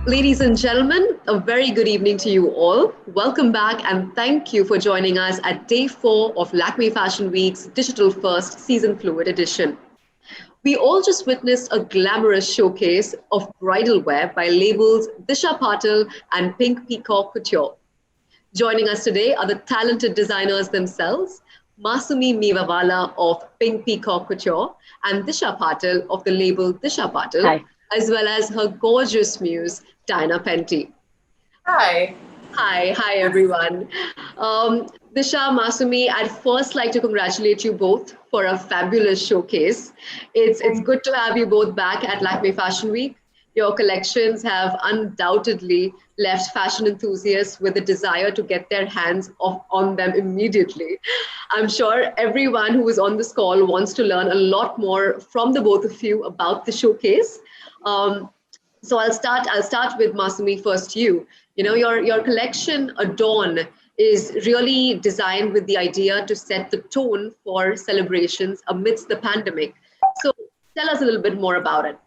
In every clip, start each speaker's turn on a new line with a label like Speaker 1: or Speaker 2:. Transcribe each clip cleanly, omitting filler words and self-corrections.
Speaker 1: Ladies and gentlemen, a very good evening to you all. Welcome back and thank you for joining us at day 4 of Lakmé Fashion Week's Digital First Season Fluid edition. We all just witnessed a glamorous showcase of bridal wear by labels Disha Patil and Pink Peacock Couture. Joining us today are the talented designers themselves, Masumi Mewawala of Pink Peacock Couture and Disha Patil of the label Disha Patil,
Speaker 2: Hi.
Speaker 1: as well as her gorgeous muse, Diana Penty.
Speaker 3: Hi.
Speaker 1: Hi everyone. Disha, Masumi, I'd first like to congratulate you both for a fabulous showcase. It's good to have you both back at Lakme Fashion Week. Your collections have undoubtedly left fashion enthusiasts with a desire to get their hands on them immediately. I'm sure everyone who is on this call wants to learn a lot more from the both of you about the showcase. Um, so I'll start with Masumi first. Your collection Adorn is really designed with the idea to set the tone for celebrations amidst the pandemic. So tell us a little bit more about it.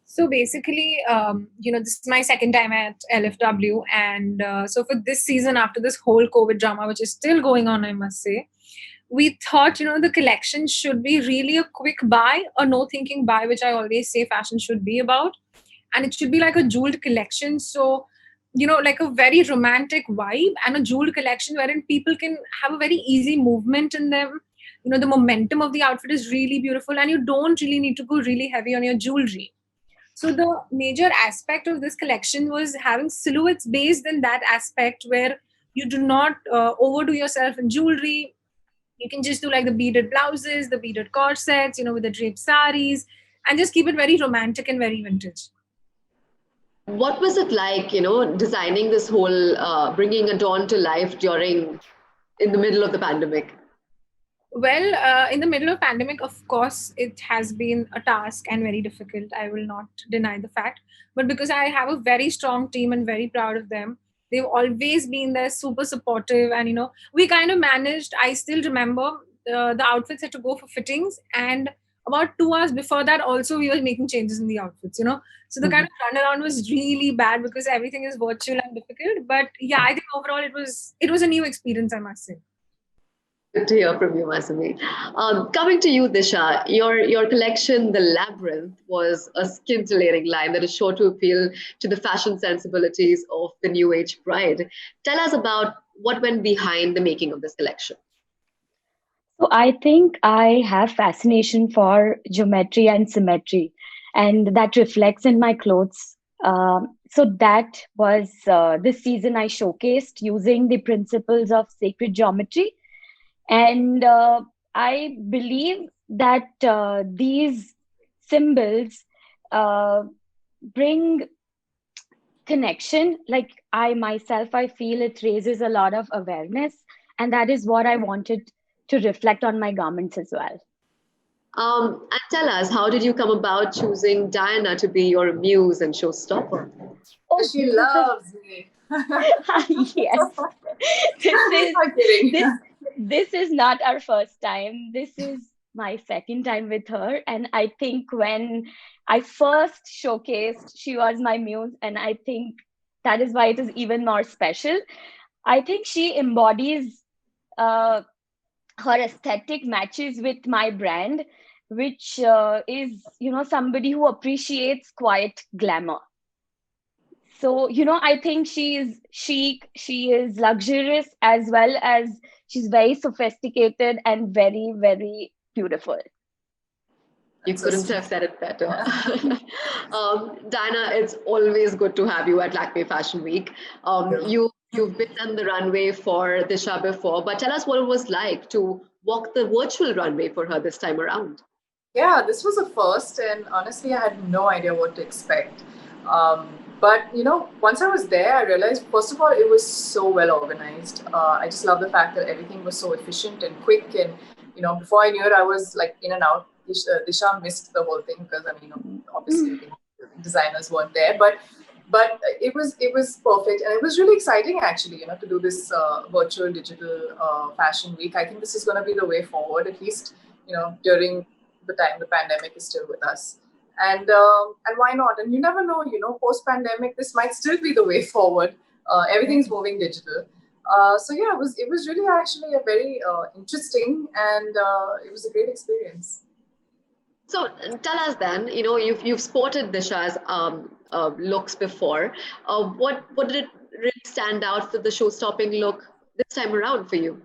Speaker 4: So basically, this is my second time at LFW. And so for this season, after this whole COVID drama, which is still going on, I must say, we thought, the collection should be really a quick buy, a no thinking buy, which I always say fashion should be about. And it should be like a jeweled collection. So, like a very romantic vibe and a jeweled collection wherein people can have a very easy movement in them. The momentum of the outfit is really beautiful and you don't really need to go really heavy on your jewelry. So the major aspect of this collection was having silhouettes based in that aspect where you do not overdo yourself in jewelry. You can just do like the beaded blouses, the beaded corsets, with the draped saris, and just keep it very romantic and very vintage.
Speaker 1: What was it like, designing this whole, bringing a dawn to life in the middle of the pandemic?
Speaker 4: Well, in the middle of pandemic, of course, it has been a task and very difficult. I will not deny the fact. But because I have a very strong team and very proud of them, they've always been there, super supportive. And, we kind of managed. I still remember the outfits had to go for fittings. And about 2 hours before that, also, we were making changes in the outfits. So the kind of runaround was really bad because everything is virtual and difficult. But yeah, I think overall it was a new experience, I must say.
Speaker 1: Good to hear from you, Masumi. Coming to you, Disha, your collection, The Labyrinth, was a scintillating line that is sure to appeal to the fashion sensibilities of the new age bride. Tell us about what went behind the making of this collection.
Speaker 2: So I think I have fascination for geometry and symmetry, and that reflects in my clothes. So that was this season I showcased using the principles of sacred geometry. And I believe that these symbols bring connection. Like I feel it raises a lot of awareness. And that is what I wanted to reflect on my garments as well.
Speaker 1: And tell us, how did you come about choosing Diana to be your muse and showstopper?
Speaker 2: Oh,
Speaker 3: She loves me.
Speaker 2: yes.
Speaker 3: I'm kidding.
Speaker 2: This is not our first time. This is my second time with her. And I think when I first showcased, she was my muse. And I think that is why it is even more special. I think she embodies her aesthetic matches with my brand, which is, somebody who appreciates quiet glamour. So, I think she is chic, she is luxurious, as well as she's very sophisticated and very, very beautiful.
Speaker 1: You couldn't have said it better. Diana, it's always good to have you at Lakme Fashion Week. You've been on the runway for Disha before, but tell us what it was like to walk the virtual runway for her this time around.
Speaker 3: Yeah, this was a first, and honestly, I had no idea what to expect. But once I was there, I realized first of all, it was so well organized. I just love the fact that everything was so efficient and quick, and before I knew it, I was like in and out. Disha missed the whole thing because obviously the designers weren't there, but it was perfect, and it was really exciting actually. To do this virtual digital fashion week. I think this is going to be the way forward, at least during the time the pandemic is still with us. And why not? And you never know, post-pandemic, this might still be the way forward. Everything's moving digital. So yeah, it was really actually a very interesting, and it was a great experience.
Speaker 1: So tell us then, you've sported Disha's looks before. What did it really stand out for the show-stopping look this time around for you?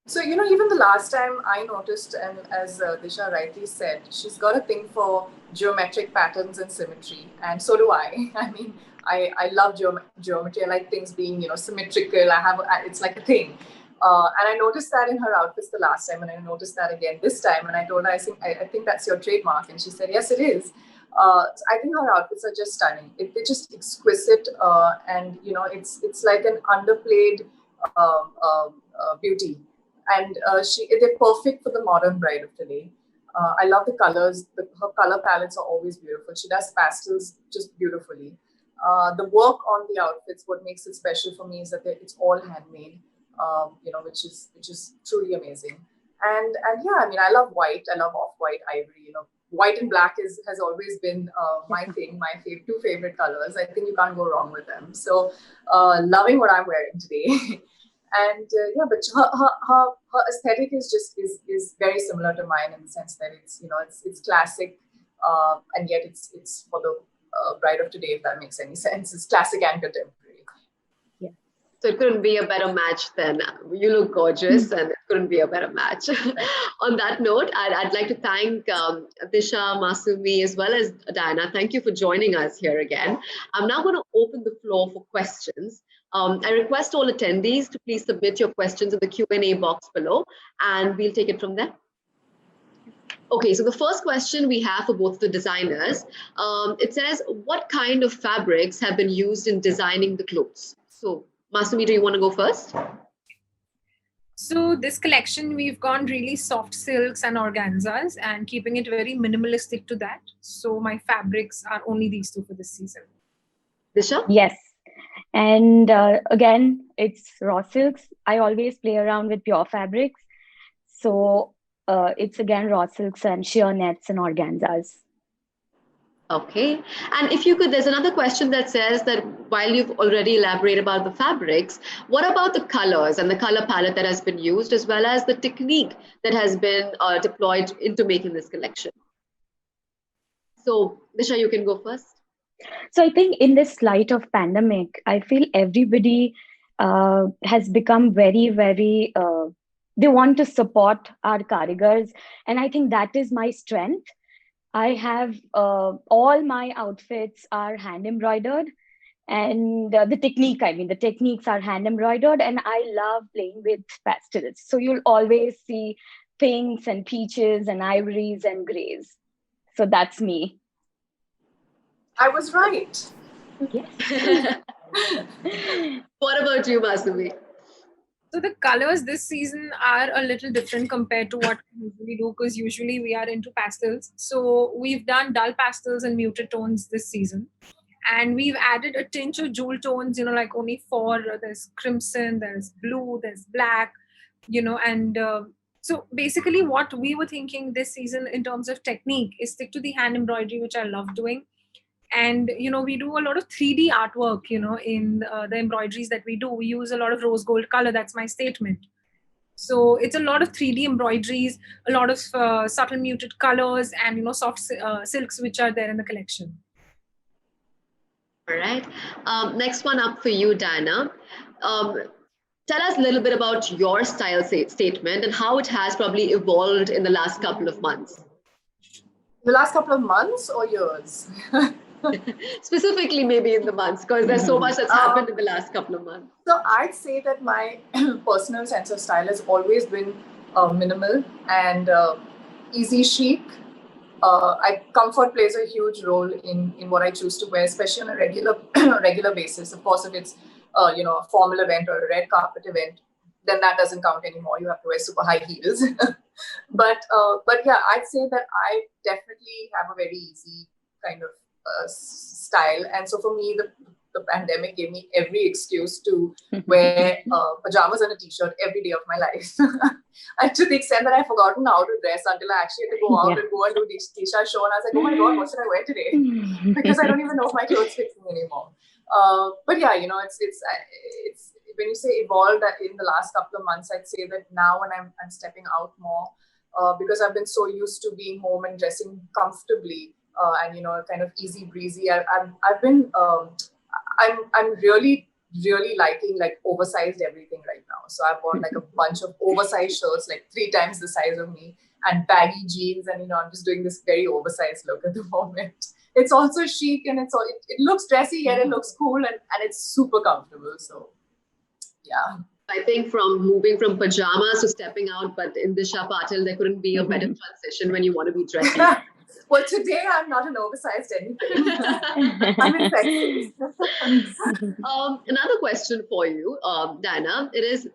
Speaker 3: So, even the last time I noticed, and as Disha rightly said, she's got a thing for geometric patterns and symmetry, and so do I. I mean, I love geometry. I like things being, symmetrical. It's like a thing. And I noticed that in her outfits the last time, and I noticed that again this time. And I told her, I think that's your trademark. And she said, yes, it is. So I think her outfits are just stunning. They're just exquisite, and it's like an underplayed beauty. And they're perfect for the modern bride of today. I love the colors. Her color palettes are always beautiful. She does pastels just beautifully. The work on the outfits, what makes it special for me is that it's all handmade, which is truly amazing. And yeah, I mean, I love white. I love off-white, ivory. White and black has always been my thing. My two favorite colors. I think you can't go wrong with them. So, loving what I'm wearing today. And yeah, but her aesthetic is very similar to mine in the sense that it's classic, and yet it's for the bride of today, if that makes any sense. It's classic and contemporary.
Speaker 1: Yeah. So it couldn't be a better match then. You look gorgeous, and it couldn't be a better match. On that note, I'd like to thank Disha, Masumi, as well as Diana. Thank you for joining us here again. I'm now going to open the floor for questions. I request all attendees to please submit your questions in the Q&A box below, and we'll take it from there. Okay, so the first question we have for both the designers, it says, what kind of fabrics have been used in designing the clothes? So, Masumi, do you want to go first?
Speaker 4: So this collection, we've gone really soft silks and organzas and keeping it very minimalistic to that. So my fabrics are only these two for this season.
Speaker 1: Disha?
Speaker 2: Yes. And again, it's raw silks. I always play around with pure fabrics. So it's again raw silks and sheer nets and organzas.
Speaker 1: Okay. And if you could, there's another question that says that while you've already elaborated about the fabrics, what about the colors and the color palette that has been used, as well as the technique that has been deployed into making this collection? So, Disha, you can go first.
Speaker 2: So I think in this light of pandemic, I feel everybody has become very, very, they want to support our karigars. And I think that is my strength. I have all my outfits are hand embroidered, and the techniques are hand embroidered, and I love playing with pastels. So you'll always see pinks and peaches and ivories and grays. So that's me.
Speaker 3: I was right.
Speaker 2: Yes.
Speaker 1: What about you, Masumi?
Speaker 4: So the colors this season are a little different compared to what we usually do, because usually we are into pastels. So we've done dull pastels and muted tones this season. And we've added a tinge of jewel tones, like only 4. There's crimson, there's blue, there's black, and so basically what we were thinking this season in terms of technique is stick to the hand embroidery, which I love doing. And we do a lot of 3D artwork in the embroideries that we do. We use a lot of rose gold color. That's my statement. So it's a lot of 3D embroideries, a lot of subtle muted colors, and soft silks which are there in the collection.
Speaker 1: All right. Next one up for you, Diana. Tell us a little bit about your style statement and how it has probably evolved in the last couple of months.
Speaker 3: The last couple of months or years?
Speaker 1: Specifically, maybe in the months, because there's so much that's happened in the last couple of months.
Speaker 3: So I'd say that my personal sense of style has always been minimal and easy chic. Comfort plays a huge role in what I choose to wear, especially on a regular basis. Of course, if it's a formal event or a red carpet event, then that doesn't count anymore. You have to wear super high heels. but yeah, I'd say that I definitely have a very easy kind of style, and so for me, the pandemic gave me every excuse to wear pajamas and a t-shirt every day of my life. And to the extent that I've forgotten how to dress until I actually had to go out and go and do Disha show. And I was like, oh my God, what should I wear today? Because I don't even know if my clothes fit me anymore. But yeah, it's when you say evolved in the last couple of months, I'd say that now when I'm stepping out more, because I've been so used to being home and dressing comfortably and kind of easy breezy. I'm really liking like oversized everything right now. So I bought like a bunch of oversized shirts, like 3 times the size of me, and baggy jeans, and I'm just doing this very oversized look at the moment. It's also chic and it looks dressy, yet it looks cool, and it's super comfortable. So yeah.
Speaker 1: I think from moving from pajamas to stepping out, but in Disha Patil, there couldn't be a better transition when you want to be dressy.
Speaker 3: Well, today I'm not an oversized anything. I'm in sexy.
Speaker 1: Another question for you, Diana. It is,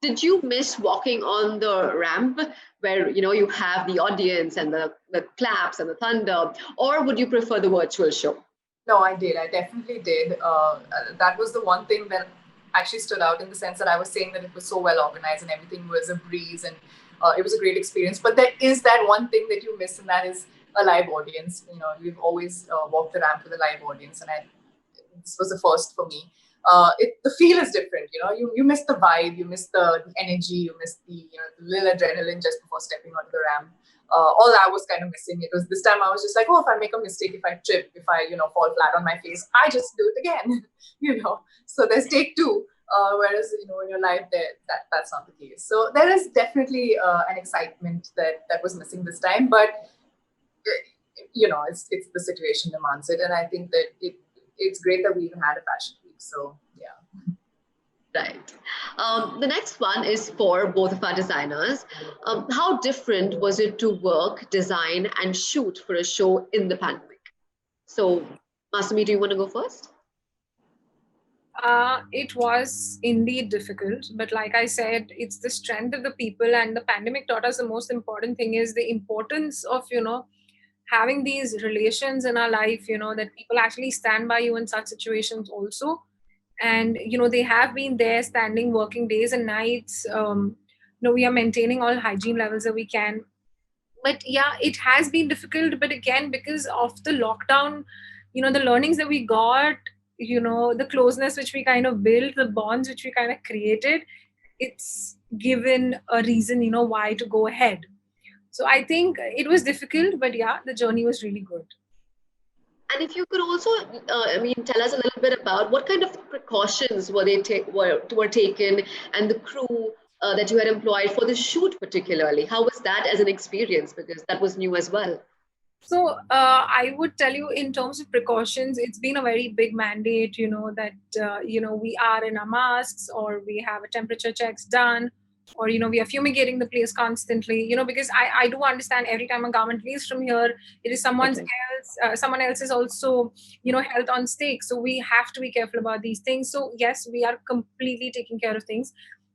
Speaker 1: did you miss walking on the ramp where you have the audience and the claps and the thunder, or would you prefer the virtual show?
Speaker 3: No, I did. I definitely did. That was the one thing that actually stood out, in the sense that I was saying that it was so well organized and everything was a breeze, and it was a great experience. But there is that one thing that you miss, and that is a live audience. We've always walked the ramp with a live audience, and this was the first for me. The feel is different. You miss the vibe, you miss the energy, you miss the little adrenaline just before stepping onto the ramp. All I was kind of missing. It was this time I was just like, oh, if I make a mistake, if I trip, if I fall flat on my face, I just do it again. So there's take 2. Whereas when you're live there, that's not the case. So there is definitely an excitement that was missing this time, but it's the situation demands it, and I think that it's great that we even had a fashion week. So yeah.
Speaker 1: Right. The next one is for both of our designers. How different was it to work, design, and shoot for a show in the pandemic? So, Masumi, do you want to go first?
Speaker 4: It was indeed difficult, but like I said, it's the strength of the people, and the pandemic taught us the most important thing is the importance of, having these relations in our life, that people actually stand by you in such situations also. And they have been there standing, working days and nights. We are maintaining all hygiene levels that we can, but yeah, it has been difficult. But again, because of the lockdown, the learnings that we got, the closeness which we kind of built, the bonds which we kind of created, it's given a reason why to go ahead. So I think it was difficult, but yeah, the journey was really good.
Speaker 1: And if you could also, tell us a little bit about what kind of precautions were taken, and the crew that you had employed for the shoot particularly. How was that as an experience? Because that was new as well.
Speaker 4: So I would tell you, in terms of precautions, it's been a very big mandate, that, we are in our masks, or we have a temperature checks done, or we are fumigating the place constantly, because I do understand every time a garment leaves from here, it is someone else is also health on stake, so we have to be careful about these things. So yes, we are completely taking care of things.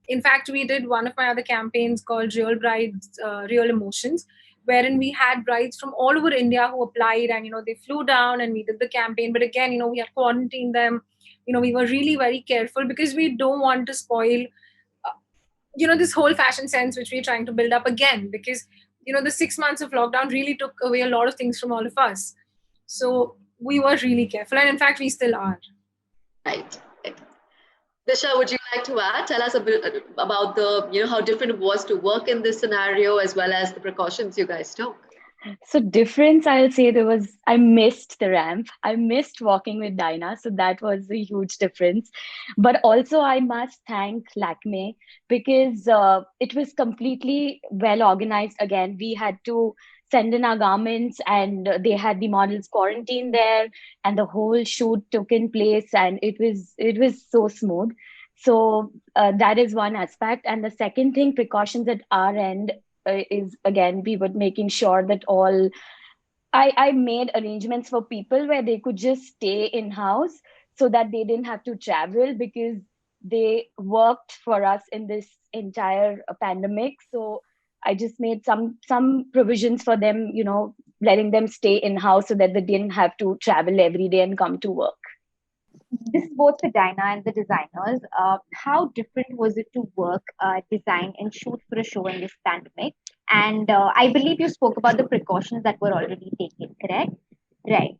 Speaker 4: In fact, we did one of my other campaigns called Real Brides, Real Emotions, wherein we had brides from all over India who applied, and they flew down and we did the campaign. But again, we had quarantined them. We were really very careful, because we don't want to spoil this whole fashion sense which we're trying to build up again, because the 6 months of lockdown really took away a lot of things from all of us. So we were really careful, and in fact we still are.
Speaker 1: Right. Disha, would you like to add? Tell us a bit about the how different it was to work in this scenario, as well as the precautions you guys took.
Speaker 2: So difference, I'll say I missed the ramp. I missed walking with Dinah. So that was a huge difference. But also I must thank Lakmé, because it was completely well organized. Again, we had to send in our garments, and they had the models quarantined there, and the whole shoot took in place, and it was so smooth. So that is one aspect. And the second thing, precautions at our end, is again, we were making sure that I made arrangements for people where they could just stay in house, so that they didn't have to travel, because they worked for us in this entire pandemic. So I just made some provisions for them, letting them stay in house so that they didn't have to travel every day and come to work. this is both for Dinah and the designers. How different was it to work, design, and shoot for a show in this pandemic? And I believe you spoke about the precautions that were already taken, correct? Right.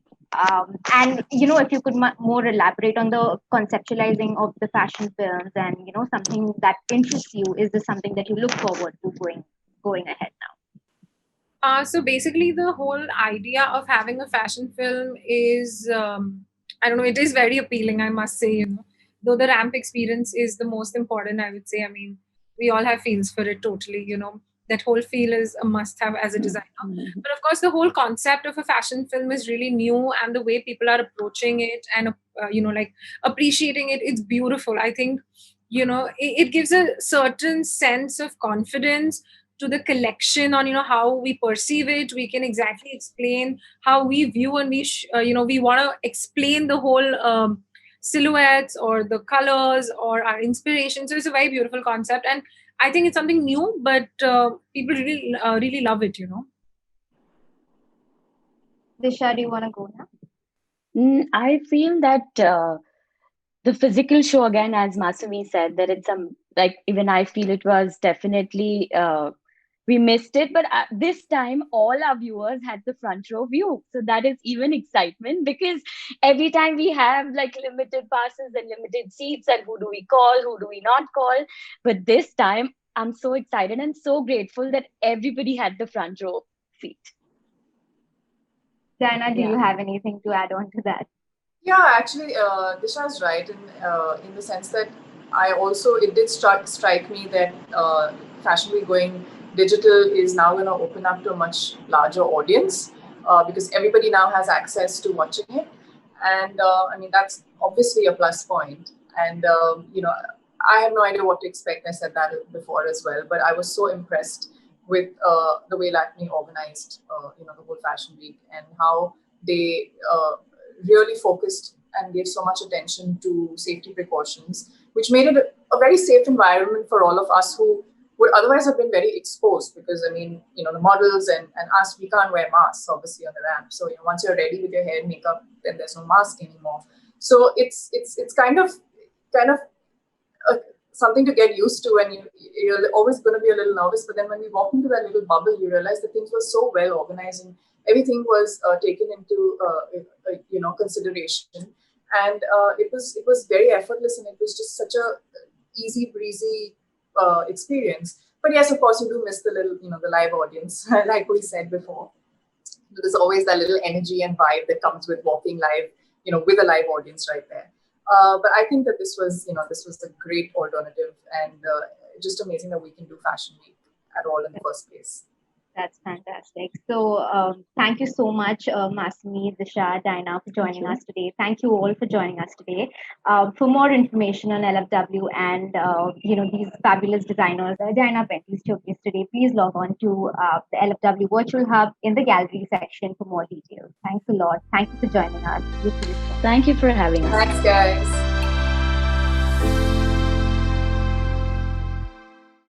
Speaker 2: And if you could more elaborate on the conceptualizing of the fashion films, and something that interests you, is this something that you look forward to going ahead now?
Speaker 4: So basically, the whole idea of having a fashion film is, I don't know, it is very appealing, I must say, though the ramp experience is the most important, I would say. I mean, we all have feels for it totally, that whole feel is a must have as a designer. But of course, the whole concept of a fashion film is really new, and the way people are approaching it and, like appreciating it, it's beautiful. I think, it gives a certain sense of confidence to the collection on how we perceive it. We can exactly explain how we view, and we want to explain the whole silhouettes or the colors or our inspiration. So it's a very beautiful concept, and I think it's something new, but people really love it.
Speaker 2: Disha, do you want to go now?
Speaker 5: I feel that the physical show, again, as Masumi said, that it's like, even I feel it was definitely we missed it, but this time all our viewers had the front row view, so that is even excitement, because every time we have like limited passes and limited seats, and who do we call, who do we not call, but this time I'm so excited and so grateful that everybody had the front row seat.
Speaker 2: Diana, do you have anything to add on to that?
Speaker 3: Yeah, actually, Disha is right in the sense that it did strike me that Fashion Week going digital is now going to open up to a much larger audience, because everybody now has access to watching it, and I mean, that's obviously a plus point. And I had no idea what to expect. I said that before as well, but I was so impressed with the way Lakmé organized the whole Fashion Week, and how they really focused and gave so much attention to safety precautions, which made it a very safe environment for all of us who would otherwise have been very exposed, because I mean, the models and us, we can't wear masks obviously on the ramp. So once you're ready with your hair and makeup, then there's no mask anymore. So it's kind of something to get used to, and you're always going to be a little nervous. But then when we walk into that little bubble, you realize that things were so well organized, and everything was taken into consideration, and it was very effortless, and it was just such a easy breezy experience. But yes, of course, you do miss the little the live audience, like we said before. There's always that little energy and vibe that comes with walking live, with a live audience right there. But I think that this was a great alternative, and just amazing that we can do Fashion Week at all in the first place.
Speaker 2: That's fantastic. So thank you so much, Masumi, Disha, Dinah, for joining us today. Thank you all for joining us today. For more information on LFW and these fabulous designers, Dinah Bentley's showcase today, please log on to the LFW Virtual Hub in the gallery section for more details. Thanks a lot. Thank you for joining us.
Speaker 5: Thank you for having us.
Speaker 3: Thanks, guys.